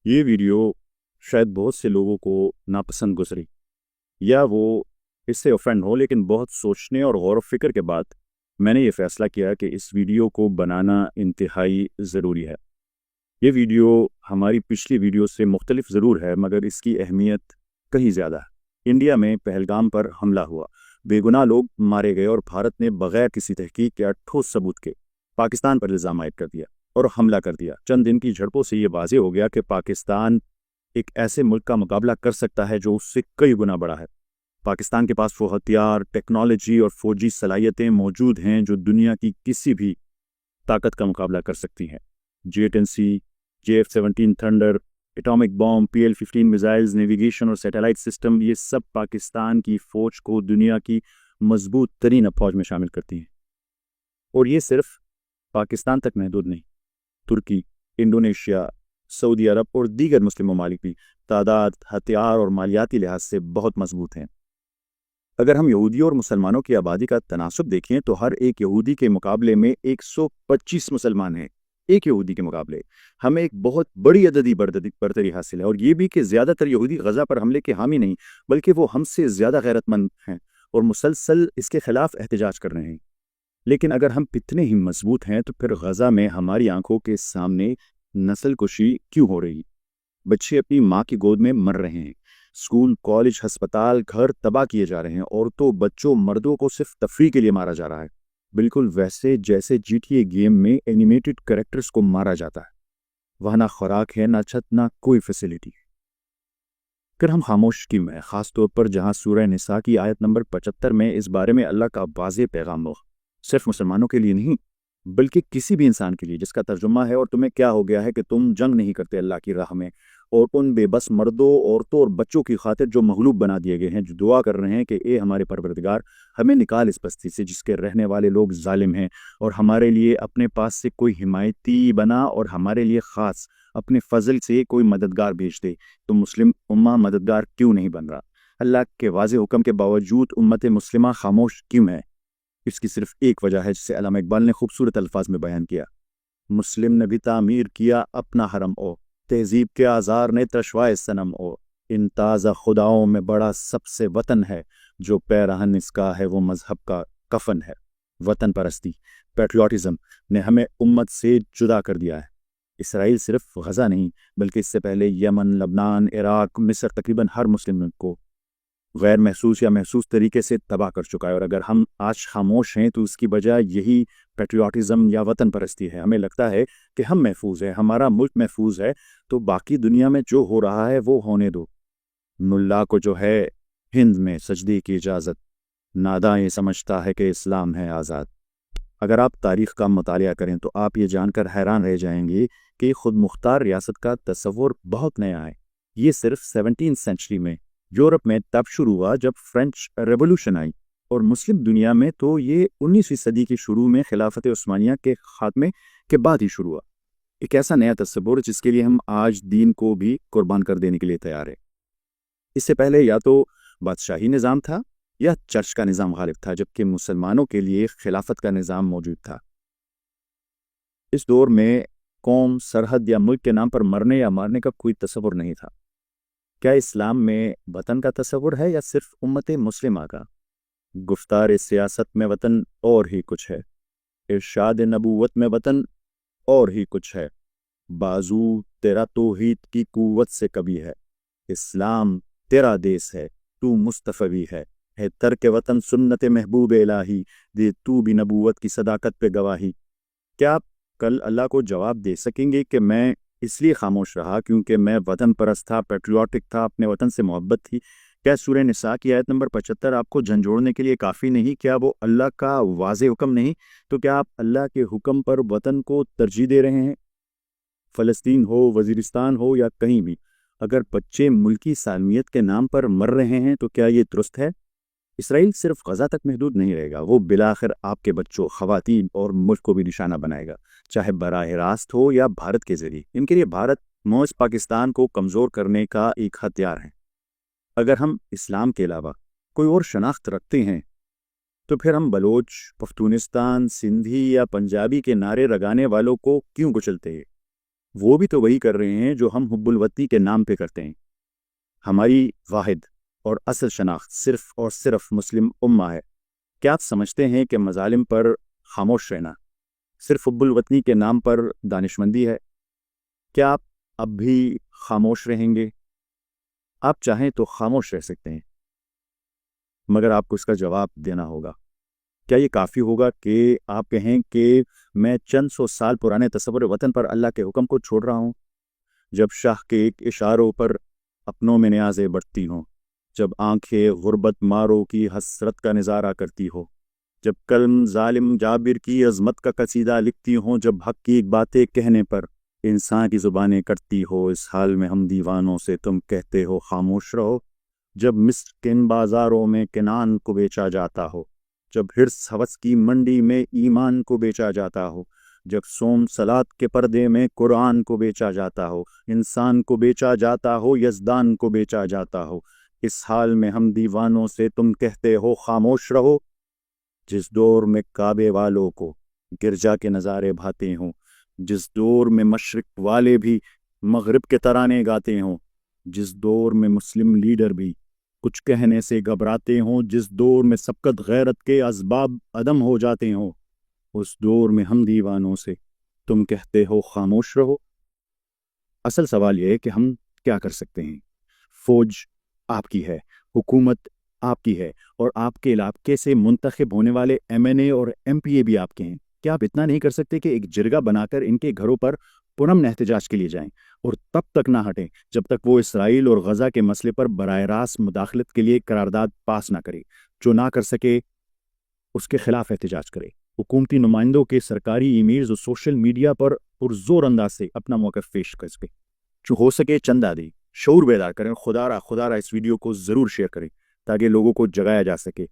ये वीडियो शायद बहुत से लोगों को नापसंद गुजरी या वो इससे ऑफेंड हो, लेकिन बहुत सोचने और गौर व फिक्र के बाद मैंने ये फ़ैसला किया कि इस वीडियो को बनाना इंतहाई ज़रूरी है। ये वीडियो हमारी पिछली वीडियो से मुख्तलिफ ज़रूर है, मगर इसकी अहमियत कहीं ज़्यादा है। इंडिया में पहलगाम पर हमला हुआ, बेगुनाह लोग मारे गए और भारत ने बगैर किसी तहकीक या ठोस सबूत के पाकिस्तान पर इल्ज़ाम आयद कर दिया और हमला कर दिया। चंद दिन की झड़पों से ये वाज़ेह हो गया कि पाकिस्तान एक ऐसे मुल्क का मुकाबला कर सकता है जो उससे कई गुना बड़ा है। पाकिस्तान के पास वो हथियार, टेक्नोलॉजी और फौजी सलाहियतें मौजूद हैं जो दुनिया की किसी भी ताकत का मुकाबला कर सकती हैं। J-10C, JF-17 thunder, atomic bomb, PL-15 missiles, navigation और सैटेलाइट सिस्टम, ये सब पाकिस्तान की फ़ौज को दुनिया की मजबूत तरीन फौज में शामिल करती हैं। और ये सिर्फ पाकिस्तान तक महदूद नहीं, तुर्की, इंडोनेशिया, सऊदी अरब और दीगर मुस्लिम ममालिक भी तादाद, हथियार और मालियाती लिहाज से बहुत मजबूत हैं। अगर हम यहूदियों और मुसलमानों की आबादी का तनासुब देखें तो हर एक यहूदी के मुकाबले में 125 मुसलमान हैं। एक यहूदी के मुकाबले हमें एक बहुत बड़ी अददी बरतरी हासिल है, और ये भी कि ज़्यादातर यहूदी गज़ा पर हमले के हामी नहीं, बल्कि वो हमसे ज़्यादा गैरतमंद हैं और मुसलसल इसके खिलाफ एहतजाज कर रहे हैं। लेकिन अगर हम इतने ही मजबूत हैं तो फिर गज़ा में हमारी आंखों के सामने नस्ल कुशी क्यों हो रही? बच्चे अपनी माँ की गोद में मर रहे हैं, स्कूल, कॉलेज, अस्पताल, घर तबाह किए जा रहे हैं, औरतों, बच्चों, मर्दों को सिर्फ तफरीह के लिए मारा जा रहा है, बिल्कुल वैसे जैसे GTA गेम में एनिमेटेड कैरेक्टर्स को मारा जाता है। वहाँ ना खुराक है, ना छत, ना कोई फैसिलिटी। फिर हम खामोश क्यों हैं, ख़ास तौर पर जहाँ सूरह निसा की आयत नंबर 75 में इस बारे में अल्लाह का वाज़ेह पैगाम हो, सिर्फ मुसलमानों के लिए नहीं बल्कि किसी भी इंसान के लिए, जिसका तर्जुमा है, और तुम्हें क्या हो गया है कि तुम जंग नहीं करते अल्लाह की राह में, और उन बेबस मर्दों, औरतों और बच्चों की खातिर जो मगलूब बना दिए गए हैं, जो दुआ कर रहे हैं कि ए हमारे परवरदिगार, हमें निकाल इस बस्ती से जिसके रहने वाले लोग जालिम हैं, और हमारे लिए अपने पास से कोई हिमायती बना और हमारे लिए ख़ास अपने फजल से कोई मददगार भेज दे। तो मुस्लिम उम्मा मददगार क्यों नहीं बन रहा? अल्लाह के वाज़ेह हुक्म के बावजूद उम्मत मुस्लिमा खामोश क्यों है? इसकी सिर्फ एक वजह है, जिसे अल्लामा इकबाल ने खूबसूरत अल्फाज में बयान किया। मुस्लिम ने भी तामीर किया अपना हरम ओ, तहजीब के आज़ार ने तशवाए सनम ओ, इन ताज़ा खुदाओं में बड़ा सबसे वतन है, जो पैरहन इसका है वो मजहब का कफन है। वतन परस्ती, पैट्रियाटिज़म ने हमें उम्मत से जुदा कर दिया है। इसराइल सिर्फ गज़ा नहीं, बल्कि इससे पहले यमन, लबनान, इराक, मिस्र, तकरीबन हर मुस्लिम मुल्क को गैर महसूस या महसूस तरीके से तबाह कर चुका है। और अगर हम आज खामोश हैं तो उसकी वजह यही पैट्रियाटिज़म या वतन परस्ती है। हमें लगता है कि हम महफूज हैं, हमारा मुल्क महफूज है, तो बाकी दुनिया में जो हो रहा है वो होने दो। मुल्ला को जो है हिंद में सजदे की इजाज़त, नादां ये समझता है कि इस्लाम है आज़ाद। अगर आप तारीख़ का मुतालिया करें तो आप ये जानकर हैरान रह जाएंगे कि खुद मुख्तार रियासत का तस्वुर बहुत नया है। ये सिर्फ 17वीं सेंचुरी में यूरोप में तब शुरू हुआ जब फ्रेंच रेवोल्यूशन आई, और मुस्लिम दुनिया में तो ये 19वीं सदी के शुरू में खिलाफत उस्मानिया के खात्मे के बाद ही शुरू हुआ। एक ऐसा नया तस्वुर जिसके लिए हम आज दीन को भी कुर्बान कर देने के लिए तैयार है। इससे पहले या तो बादशाही निज़ाम था या चर्च का निज़ाम गालिब था, जबकि मुसलमानों के लिए खिलाफत का निज़ाम मौजूद था। इस दौर में कौम, सरहद या मुल्क के नाम पर मरने या मारने का कोई तस्वुर नहीं था। क्या इस्लाम में वतन का तस्वुर है या सिर्फ उम्मत मुस्लिमा का? गुफ्तार सियासत में वतन और ही कुछ है, इरशाद नबूवत में वतन और ही कुछ है। बाजू तेरा तौहीद की कुव्वत से कभी है, इस्लाम तेरा देश है, तू मुस्तफ़वी है तर्क वतन सुन्नत महबूब इलाही, दे तू भी नबूवत की सदाकत पे गवाही। क्या आप कल अल्लाह को जवाब दे सकेंगे कि मैं इसलिए खामोश रहा क्योंकि मैं वतन परस्त था, पैट्रियाटिक था, अपने वतन से मोहब्बत थी? क्या सूरह निसा की आयत नंबर 75 आपको झंझोड़ने के लिए काफ़ी नहीं? क्या वो अल्लाह का वाज़ेह हुक्म नहीं? तो क्या आप अल्लाह के हुक्म पर वतन को तरजीह दे रहे हैं? फ़लस्तीन हो, वज़ीरिस्तान हो या कहीं भी, अगर बच्चे मुल्की सालमियत के नाम पर मर रहे हैं तो क्या ये दुरुस्त है? इसराइल सिर्फ गज़ा तक महदूद नहीं रहेगा, वो बिलाखिर आपके बच्चों, ख़वातीन और मुल्क को भी निशाना बनाएगा, चाहे बराह रास्त हो या भारत के ज़रिए। इनके लिए भारत मौज पाकिस्तान को कमज़ोर करने का एक हथियार है। अगर हम इस्लाम के अलावा कोई और शनाख्त रखते हैं तो फिर हम बलोच, पख्तूनिस्तान, सिंधी या पंजाबी के नारे लगाने वालों को क्यों कुचलते हैं? وہ بھی تو وہی کر رہے ہیں جو ہم حب الوطنی کے نام پہ کرتے ہیں۔ ہماری واحد اور اصل شناخت صرف اور صرف مسلم امہ ہے۔ کیا آپ سمجھتے ہیں کہ مظالم پر خاموش رہنا صرف حب الوطنی کے نام پر دانشمندی ہے؟ کیا آپ اب بھی خاموش رہیں گے؟ آپ چاہیں تو خاموش رہ سکتے ہیں، مگر آپ کو اس کا جواب دینا ہوگا۔ کیا یہ کافی ہوگا کہ آپ کہیں کہ میں چند سو سال پرانے تصور وطن پر اللہ کے حکم کو چھوڑ رہا ہوں؟ جب شاہ کے ایک اشاروں پر اپنوں میں نیازیں بڑھتی ہوں، جب آنکھیں غربت ماروں کی حسرت کا نظارہ کرتی ہو، جب قلم ظالم جابر کی عظمت کا قصیدہ لکھتی ہوں، جب حق کی باتیں کہنے پر انسان کی زبانیں کٹتی ہو، اس حال میں ہم دیوانوں سے تم کہتے ہو خاموش رہو۔ جب مصر کن بازاروں میں کنان کو بیچا جاتا ہو، جب حرص ہوس کی منڈی میں ایمان کو بیچا جاتا ہو، جب سوم صلات کے پردے میں قرآن کو بیچا جاتا ہو، انسان کو بیچا جاتا ہو، یزدان کو بیچا جاتا ہو، اس حال میں ہم دیوانوں سے تم کہتے ہو خاموش رہو۔ جس دور میں کعبے والوں کو گرجا کے نظارے بھاتے ہوں، جس دور میں مشرق والے بھی مغرب کے ترانے گاتے ہوں، جس دور میں مسلم لیڈر بھی کچھ کہنے سے گھبراتے ہوں، جس دور میں سبقت غیرت کے اسباب عدم ہو جاتے ہوں، اس دور میں ہم دیوانوں سے تم کہتے ہو خاموش رہو۔ اصل سوال یہ ہے کہ ہم کیا کر سکتے ہیں؟ فوج آپ کی ہے، حکومت آپ کی ہے، اور آپ کے علاقے سے منتخب ہونے والے MNA اور MPA بھی آپ کے ہیں۔ کیا آپ اتنا نہیں کر سکتے کہ ایک جرگہ بنا کر ان کے گھروں پر پرامن احتجاج کے لیے جائیں اور تب تک نہ ہٹیں جب تک وہ اسرائیل اور غزہ کے مسئلے پر براہ راست مداخلت کے لیے قرارداد پاس نہ کرے؟ جو نہ کر سکے اس کے خلاف احتجاج کرے۔ حکومتی نمائندوں کے سرکاری ای میلز اور سوشل میڈیا پر پرزور انداز سے اپنا موقف پیش کر سکے۔ جو ہو سکے چندہ دیں، شعور بیدار کریں، خدا را اس ویڈیو کو ضرور شیئر کریں تاکہ لوگوں کو جگایا جا سکے۔